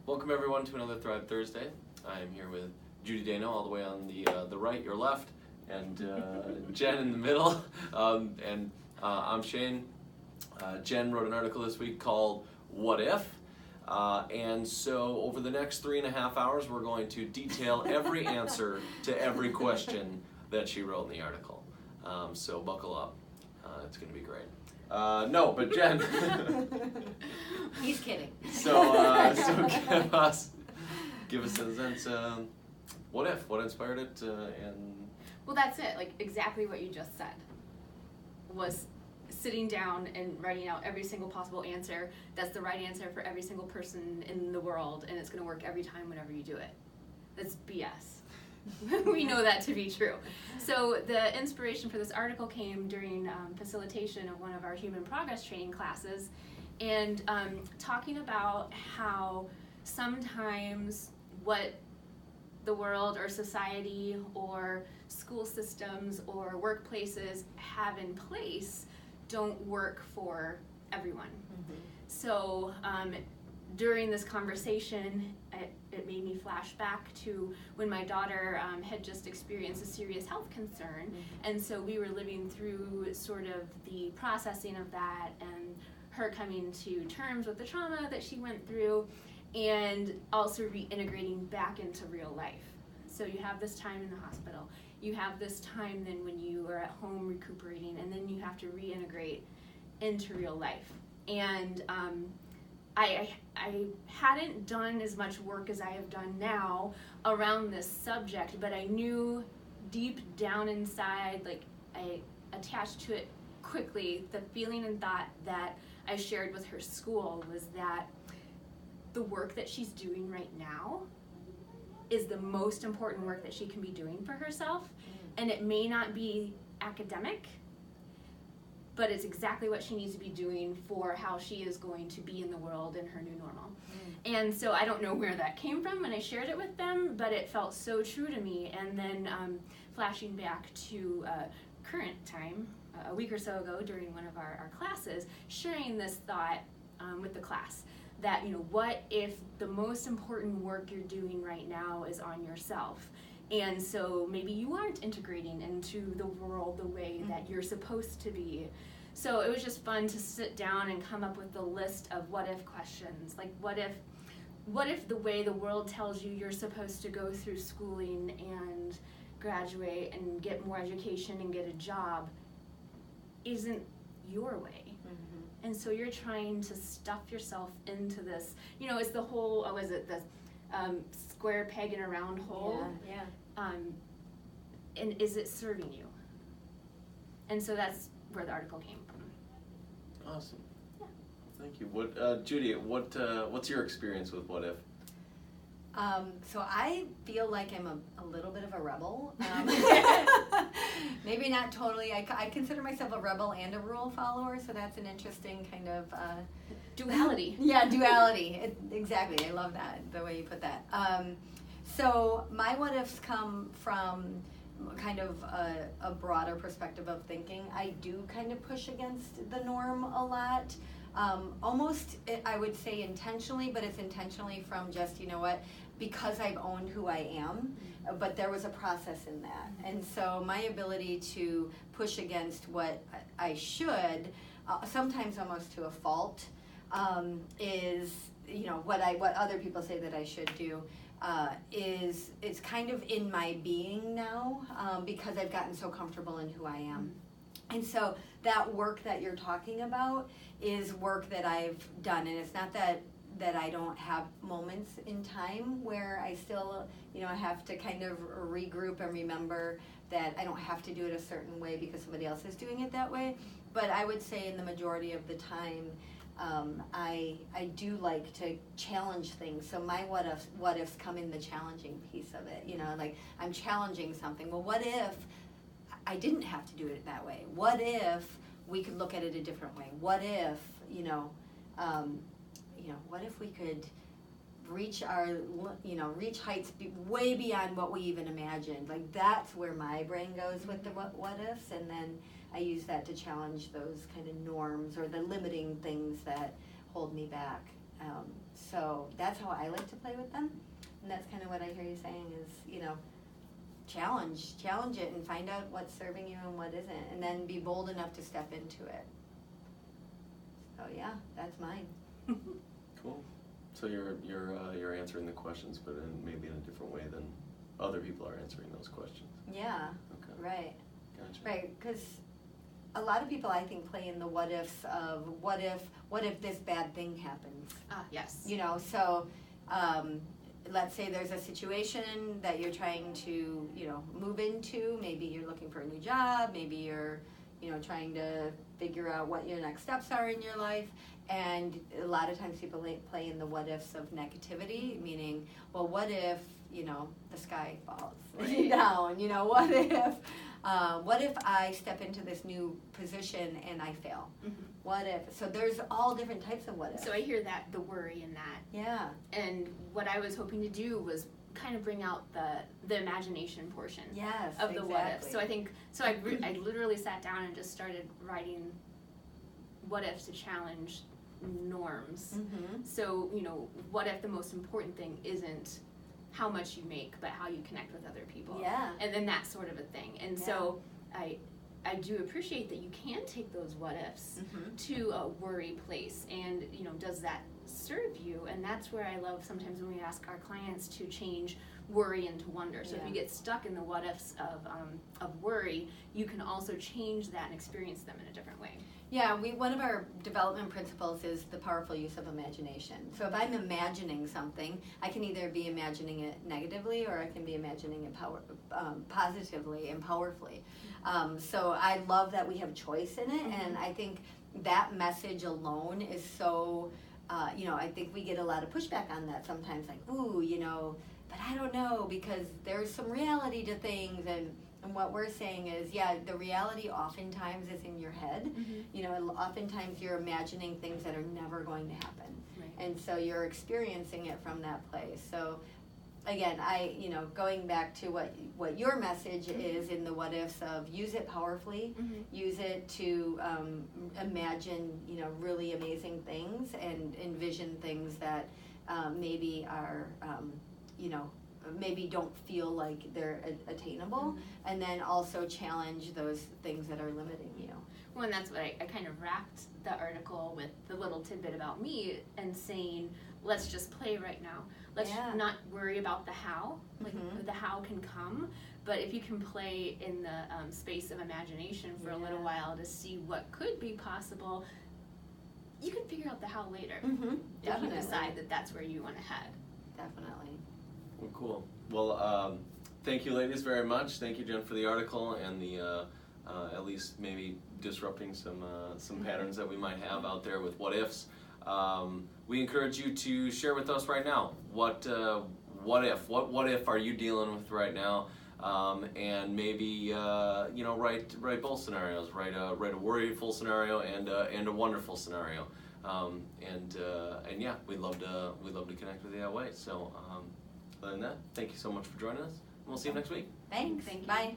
Welcome everyone to another Thrive Thursday. I am here with Judy Dano all the way on the right, your left, and Jen in the middle. I'm Shane. Jen wrote an article this week called "What If?" And so over the next 3.5 hours, we're going to detail every answer to every question that she wrote in the article. So buckle up. It's going to be great. No, but Jen. He's kidding. So give us a sense. What if? What inspired it? Well, that's it. Like exactly what you just said. Was sitting down and writing out every single possible answer. That's the right answer for every single person in the world, and it's going to work every time whenever you do it. That's BS. We know that to be true. So the inspiration for this article came during facilitation of one of our human progress training classes, and talking about how sometimes what the world or society or school systems or workplaces have in place don't work for everyone. Mm-hmm. So during this conversation, it made me flash back to when my daughter had just experienced a serious health concern. Mm-hmm. And so we were living through sort of the processing of that and her coming to terms with the trauma that she went through, and also reintegrating back into real life. So you have this time in the hospital, you have this time then when you are at home recuperating, and then you have to reintegrate into real life. And I hadn't done as much work as I have done now around this subject, but I knew deep down inside, like I attached to it quickly, the feeling and thought that I shared with her school was that the work that she's doing right now is the most important work that she can be doing for herself. And it may not be academic, but it's exactly what she needs to be doing for how she is going to be in the world in her new normal. And so I don't know where that came from when I shared it with them, but it felt so true to me. And then flashing back to current time, a week or so ago during one of our classes, sharing this thought with the class that, you know, what if the most important work you're doing right now is on yourself? And so maybe you aren't integrating into the world the way that you're supposed to be. So it was just fun to sit down and come up with a list of what if questions. Like what if the way the world tells you you're supposed to go through schooling and graduate and get more education and get a job isn't your way? Mm-hmm. And so you're trying to stuff yourself into this, you know, it's the whole, the square peg in a round hole? Yeah. And is it serving you? And so that's where the article came from. Awesome. Yeah. Thank you. What, Judy? What's your experience with What If? So I feel like I'm a little bit of a rebel. Maybe not totally. I consider myself a rebel and a rule follower, so that's an interesting kind of duality. Yeah, duality. Exactly. I love that, the way you put that. So my what ifs come from kind of a broader perspective of thinking. I do kind of push against the norm a lot. Almost, I would say intentionally, but it's intentionally from just, you know what, because I've owned who I am, but there was a process in that. And so my ability to push against what I should, sometimes almost to a fault, is, you know, what other people say that I should do, it's kind of in my being now, because I've gotten so comfortable in who I am. And so that work that you're talking about is work that I've done, and it's not that I don't have moments in time where I still, you know, I have to kind of regroup and remember that I don't have to do it a certain way because somebody else is doing it that way. But I would say in the majority of the time, I do like to challenge things. So my what ifs come in the challenging piece of it. You know, like I'm challenging something. Well, what if I didn't have to do it that way? What if we could look at it a different way? What if, what if we could reach heights way beyond what we even imagined? Like that's where my brain goes with the what ifs, and then I use that to challenge those kind of norms or the limiting things that hold me back. So that's how I like to play with them. And that's kind of what I hear you saying is, challenge it and find out what's serving you and what isn't, and then be bold enough to step into it. So yeah, that's mine. Cool. So you're answering the questions, but maybe in a different way than other people are answering those questions. Yeah. Okay. Right. Gotcha. Right, because a lot of people I think play in the what ifs of what if this bad thing happens. Yes. So let's say there's a situation that you're trying to move into. Maybe you're looking for a new job. Maybe you're trying to figure out what your next steps are in your life. And a lot of times people play in the what ifs of negativity, meaning, well, what if the sky falls Right. down? What if I step into this new position and I fail? Mhm. What if? So there's all different types of what ifs. So I hear that, the worry in that. Yeah. And what I was hoping to do was kind of bring out the imagination portion Yes. of the what ifs. exactly. So I think, I literally sat down and just started writing what ifs to challenge norms. Mhm. So, what if the most important thing isn't how much you make, but how you connect with other people? Yeah. And then that sort of a thing. And so I do appreciate that you can take those what ifs Mhm. to a worry place, and does that serve you? And that's where I love sometimes when we ask our clients to change worry into wonder. So if Yeah. you get stuck in the what ifs of worry, you can also change that and experience them in a different way. Yeah, one of our development principles is the powerful use of imagination. So if I'm imagining something, I can either be imagining it negatively or I can be imagining it positively and powerfully. So I love that we have choice in it, and I think that message alone is so, I think we get a lot of pushback on that sometimes, like, ooh, but I don't know, because there's some reality to things, and what we're saying is, yeah, the reality oftentimes is in your head. Oftentimes you're imagining things that are never going to happen. Right. And so you're experiencing it from that place. So again, going back to what your message is in the what ifs of use it powerfully, use it to imagine, really amazing things and envision things that maybe are, maybe don't feel like they're attainable, and then also challenge those things that are limiting you. Well, and that's what I kind of wrapped the article with, the little tidbit about me, and saying, let's just play right now. Let's not worry about the how. Like, the how can come, but if you can play in the space of imagination for a little while to see what could be possible, you can figure out the how later. If you decide that that's where you want to head. Definitely. Well, cool. Well, thank you, ladies, very much. Thank you, Jen, for the article and the at least maybe disrupting some patterns that we might have out there with what ifs. We encourage you to share with us right now. What if are you dealing with right now? And maybe write both scenarios. Write a worryful scenario and a wonderful scenario. And yeah, we'd love to connect with you that way. So other than that, thank you so much for joining us. And we'll see you next week. Thanks. Thank you. Bye.